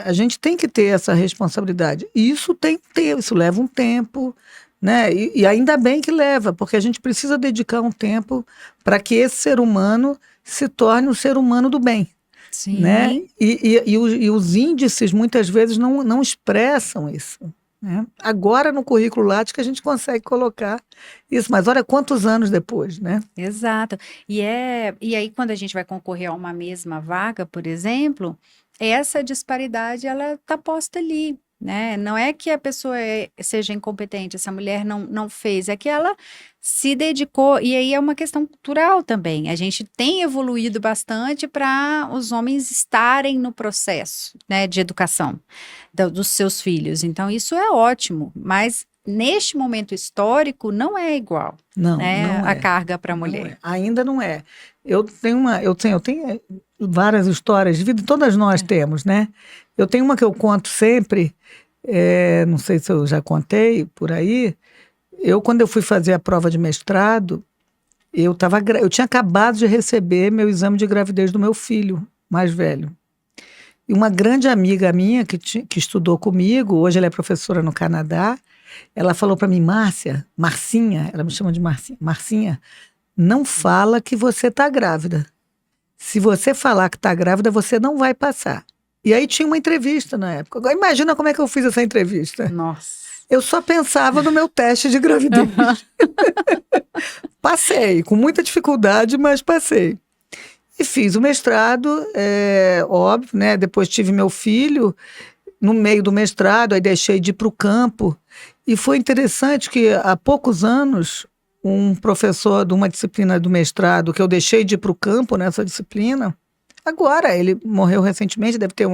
a gente tem que ter essa responsabilidade. E isso tem que ter, isso leva um tempo. Né? E ainda bem que leva, porque a gente precisa dedicar um tempo para que esse ser humano se torne um ser humano do bem. Sim. Né? E os índices muitas vezes não expressam isso. Né? Agora no currículo Lattes que a gente consegue colocar isso, mas olha quantos anos depois, né? Exato. E aí quando a gente vai concorrer a uma mesma vaga, por exemplo, essa disparidade ela está posta ali. né? Não é que a pessoa seja incompetente, essa mulher não fez, é que ela se dedicou, e aí é uma questão cultural também. A gente tem evoluído bastante para os homens estarem no processo, né, de educação dos seus filhos. Então, isso é ótimo, mas neste momento histórico não é igual, Não, né, não a é. carga para a Não mulher. é. Ainda não é. Eu tenho várias histórias de vida, todas nós temos, né? Eu tenho uma que eu conto sempre, não sei se eu já contei por aí. Quando eu fui fazer a prova de mestrado, eu tinha acabado de receber meu exame de gravidez do meu filho mais velho. E uma grande amiga minha que estudou comigo, hoje ela é professora no Canadá, ela falou para mim, Marcinha, ela me chama de Marcinha, Marcinha, não fala que você está grávida. Se você falar que está grávida, você não vai passar. E aí tinha uma entrevista na época. Agora imagina como é que eu fiz essa entrevista. Nossa. Eu só pensava no meu teste de gravidez. Passei, com muita dificuldade, mas passei. E fiz o mestrado, óbvio, né? Depois tive meu filho no meio do mestrado, aí deixei de ir para o campo. E foi interessante que há poucos anos, um professor de uma disciplina do mestrado, que eu deixei de ir para o campo nessa disciplina, agora, ele morreu recentemente, deve ter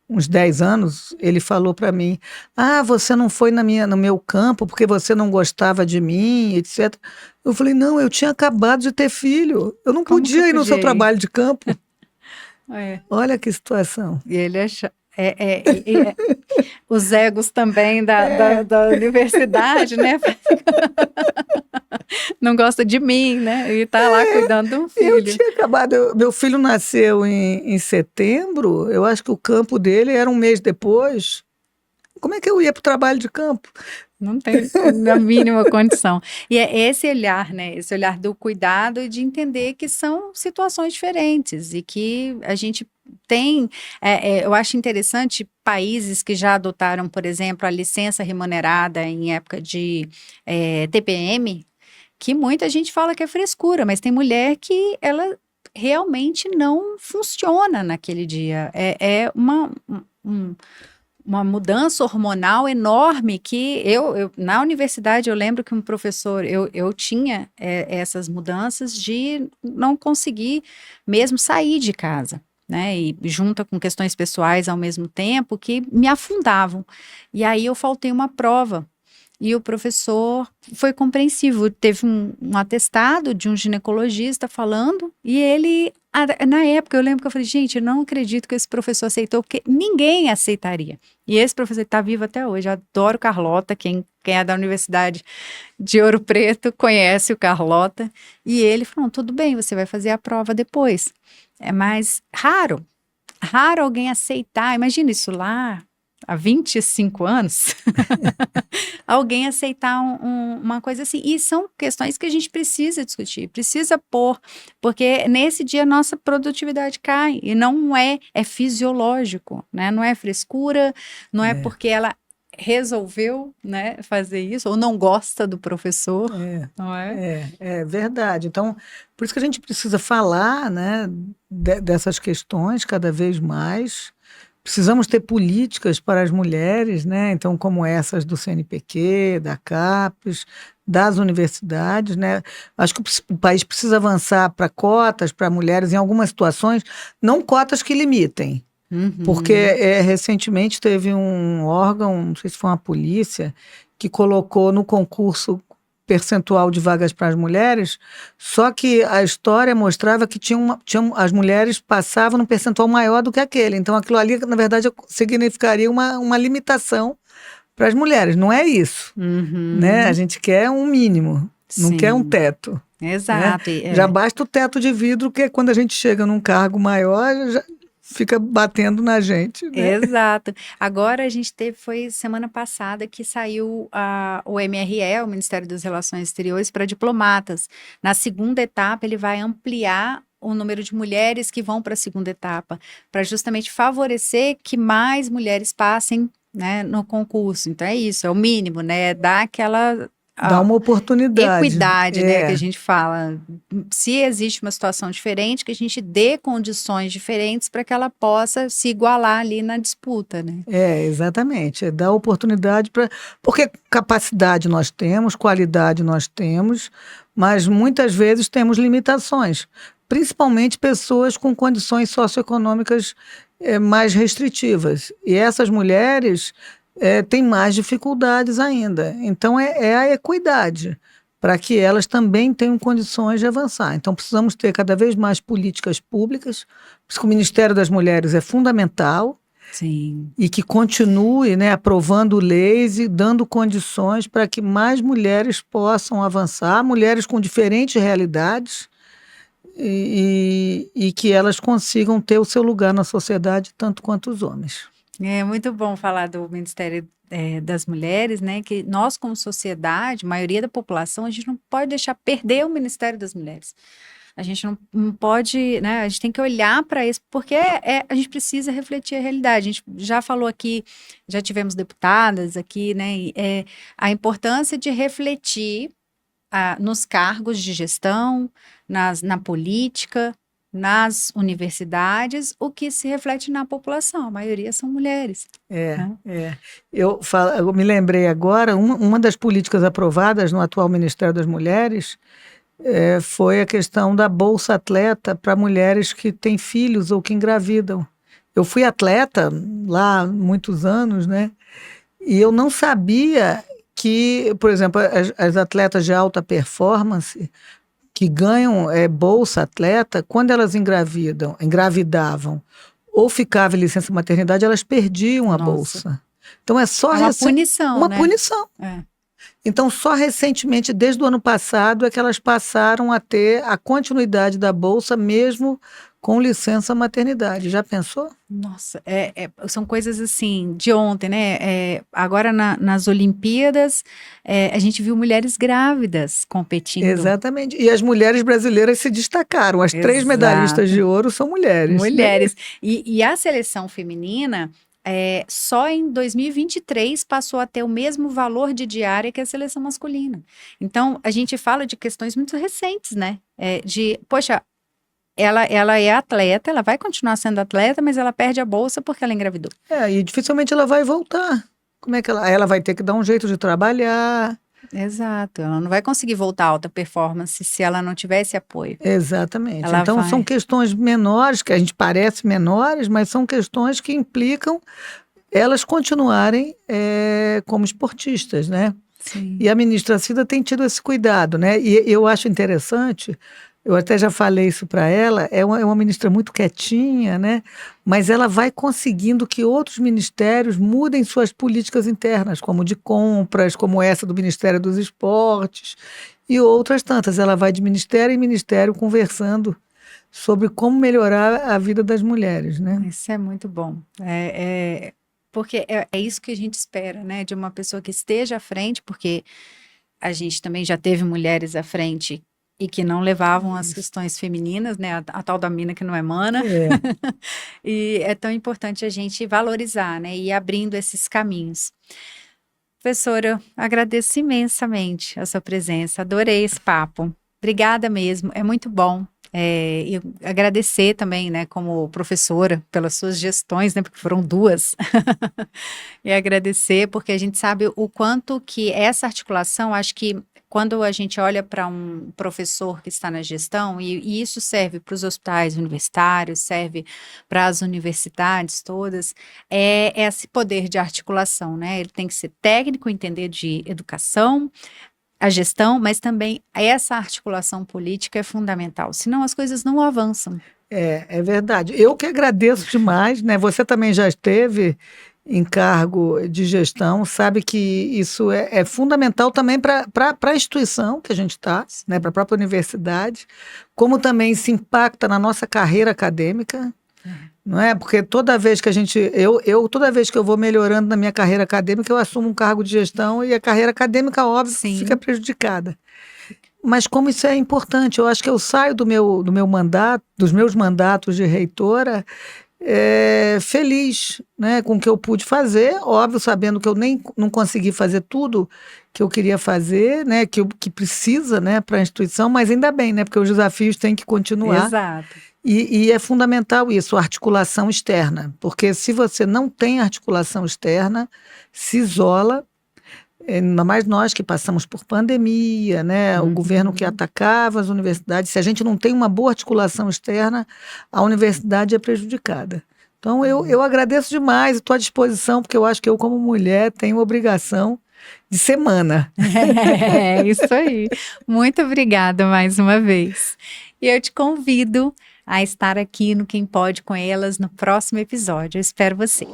uns 10 anos, ele falou para mim, você não foi no meu campo porque você não gostava de mim, etc. Eu falei, não, eu tinha acabado de ter filho, eu não Como que podia eu ir no seu podia ir? trabalho de campo. É. Olha que situação. E ele os egos também da universidade, né? Não gosta de mim, né? E tá lá cuidando de um Eu filho. tinha acabado, meu filho nasceu em setembro, eu acho que o campo dele era um mês depois. Como é que eu ia para o trabalho de campo? Não tem a mínima condição. E é esse olhar, né? Esse olhar do cuidado e de entender que são situações diferentes e que a gente tem. Eu acho interessante países que já adotaram, por exemplo, a licença remunerada em época de TPM, que muita gente fala que é frescura, mas tem mulher que ela realmente não funciona naquele dia. É uma mudança hormonal enorme que na universidade eu lembro que um professor, eu tinha essas mudanças de não conseguir mesmo sair de casa, né, e junta com questões pessoais ao mesmo tempo que me afundavam, e aí eu faltei uma prova, e o professor foi compreensivo, teve um atestado de um ginecologista falando, e ele, na época eu lembro que eu falei, gente, eu não acredito que esse professor aceitou, porque ninguém aceitaria. E esse professor está vivo até hoje, eu adoro Carlota, quem é da Universidade de Ouro Preto conhece o Carlota, e ele falou, tudo bem, você vai fazer a prova depois. É mais raro alguém aceitar, imagina isso lá, há 25 anos, alguém aceitar uma coisa assim. E são questões que a gente precisa discutir, precisa pôr, porque nesse dia a nossa produtividade cai, e não é fisiológico, né? Não é frescura, não é porque ela resolveu, né, fazer isso, ou não gosta do professor, não é? É verdade. Então, por isso que a gente precisa falar, né, dessas questões cada vez mais. Precisamos ter políticas para as mulheres, né? Então, como essas do CNPq, da CAPES, das universidades, né? Acho que o país precisa avançar para cotas para mulheres em algumas situações, não cotas que limitem. Porque recentemente teve um órgão, não sei se foi uma polícia, que colocou no concurso percentual de vagas para as mulheres, só que a história mostrava que as mulheres passavam num percentual maior do que aquele. Então aquilo ali, na verdade, significaria uma limitação para as mulheres. Não é isso, né? A gente quer um mínimo, não quer um teto. Exato. Né? Já basta o teto de vidro, que quando a gente chega num cargo maior, já fica batendo na gente. Né? Exato. Agora a gente foi semana passada que saiu o MRE, o Ministério das Relações Exteriores, para diplomatas. Na segunda etapa, ele vai ampliar o número de mulheres que vão para a segunda etapa, para justamente favorecer que mais mulheres passem, né, no concurso. Então é isso, é o mínimo, né? Dar aquela Dá uma oportunidade. Equidade, né, que a gente fala. Se existe uma situação diferente, que a gente dê condições diferentes para que ela possa se igualar ali na disputa, né? Exatamente. Dá oportunidade para. Porque capacidade nós temos, qualidade nós temos, mas muitas vezes temos limitações. Principalmente pessoas com condições socioeconômicas mais restritivas. E essas mulheres têm mais dificuldades ainda. Então, é a equidade, para que elas também tenham condições de avançar. Então, precisamos ter cada vez mais políticas públicas, por isso que o Ministério das Mulheres é fundamental. Sim. E que continue, né, aprovando leis e dando condições para que mais mulheres possam avançar, mulheres com diferentes realidades, e que elas consigam ter o seu lugar na sociedade tanto quanto os homens. É muito bom falar do Ministério das Mulheres, né? Que nós, como sociedade, maioria da população, a gente não pode deixar perder o Ministério das Mulheres. A gente não pode, né? A gente tem que olhar para isso, porque a gente precisa refletir a realidade. A gente já falou aqui, já tivemos deputadas aqui, né? A importância de refletir nos cargos de gestão, na política, nas universidades, o que se reflete na população. A maioria são mulheres. Né? Eu me lembrei agora, uma das políticas aprovadas no atual Ministério das Mulheres foi a questão da Bolsa Atleta para mulheres que têm filhos ou que engravidam. Eu fui atleta lá há muitos anos, né? E eu não sabia que, por exemplo, as atletas de alta performance que ganham Bolsa Atleta, quando elas engravidavam ou ficavam em licença maternidade, elas perdiam a bolsa. Então é só uma punição, uma né? punição. Então, só recentemente, desde o ano passado, é que elas passaram a ter a continuidade da bolsa, mesmo com licença maternidade. Já pensou? Nossa, são coisas assim, de ontem, né? Agora nas Olimpíadas, a gente viu mulheres grávidas competindo. Exatamente. E as mulheres brasileiras se destacaram. As 3 medalhistas de ouro são mulheres. Mulheres. Né? E a seleção feminina... só em 2023 passou a ter o mesmo valor de diária que a seleção masculina. Então, a gente fala de questões muito recentes, né? Poxa, ela é atleta, ela vai continuar sendo atleta, mas ela perde a bolsa porque ela engravidou. E dificilmente ela vai voltar. Como é que ela vai ter que dar um jeito de trabalhar? Exato, ela não vai conseguir voltar à alta performance se ela não tiver esse apoio. Exatamente. Então são questões menores, que a gente parece menores, mas são questões que implicam elas continuarem como esportistas, né? Sim. E a ministra Cida tem tido esse cuidado, né? E eu acho interessante, eu até já falei isso para ela, é uma ministra muito quietinha, né? Mas ela vai conseguindo que outros ministérios mudem suas políticas internas, como de compras, como essa do Ministério dos Esportes e outras tantas. Ela vai de ministério em ministério conversando sobre como melhorar a vida das mulheres, né? Isso é muito bom. Porque é isso que a gente espera, né? De uma pessoa que esteja à frente, porque a gente também já teve mulheres à frente e que não levavam as questões femininas, né? A tal da mina que não é mana. E é tão importante a gente valorizar, né? E ir abrindo esses caminhos. Professora, agradeço imensamente a sua presença, adorei esse papo. Obrigada mesmo, é muito bom. E agradecer também, né, como professora, pelas suas gestões, né, porque foram 2. E agradecer, porque a gente sabe o quanto que essa articulação, acho que quando a gente olha para um professor que está na gestão, e isso serve para os hospitais universitários, serve para as universidades todas, é esse poder de articulação, né? Ele tem que ser técnico, entender de educação, a gestão, mas também essa articulação política é fundamental, senão as coisas não avançam. É verdade. Eu que agradeço demais, né? Você também já esteve em cargo de gestão, sabe que isso é fundamental também para a instituição que a gente está, né? Para a própria universidade, como também se impacta na nossa carreira acadêmica. Não é? Porque toda vez que toda vez que eu vou melhorando na minha carreira acadêmica, eu assumo um cargo de gestão e a carreira acadêmica, óbvio, fica prejudicada. Mas como isso é importante, eu acho que eu saio do meu mandato, dos meus mandatos de reitora, feliz, né, com o que eu pude fazer, óbvio, sabendo que eu nem não consegui fazer tudo que eu queria fazer, né, que precisa, né, para a instituição, mas ainda bem, né, porque os desafios têm que continuar. Exato. E é fundamental isso, a articulação externa, porque se você não tem articulação externa, se isola, ainda mais nós que passamos por pandemia, né? O governo que atacava as universidades. Se a gente não tem uma boa articulação externa, a universidade é prejudicada. Então, eu agradeço demais e estou à disposição, porque eu acho que eu, como mulher, tenho obrigação de semana. É isso aí. Muito obrigada mais uma vez. E eu te convido a estar aqui no Quem Pode com Elas no próximo episódio. Eu espero você.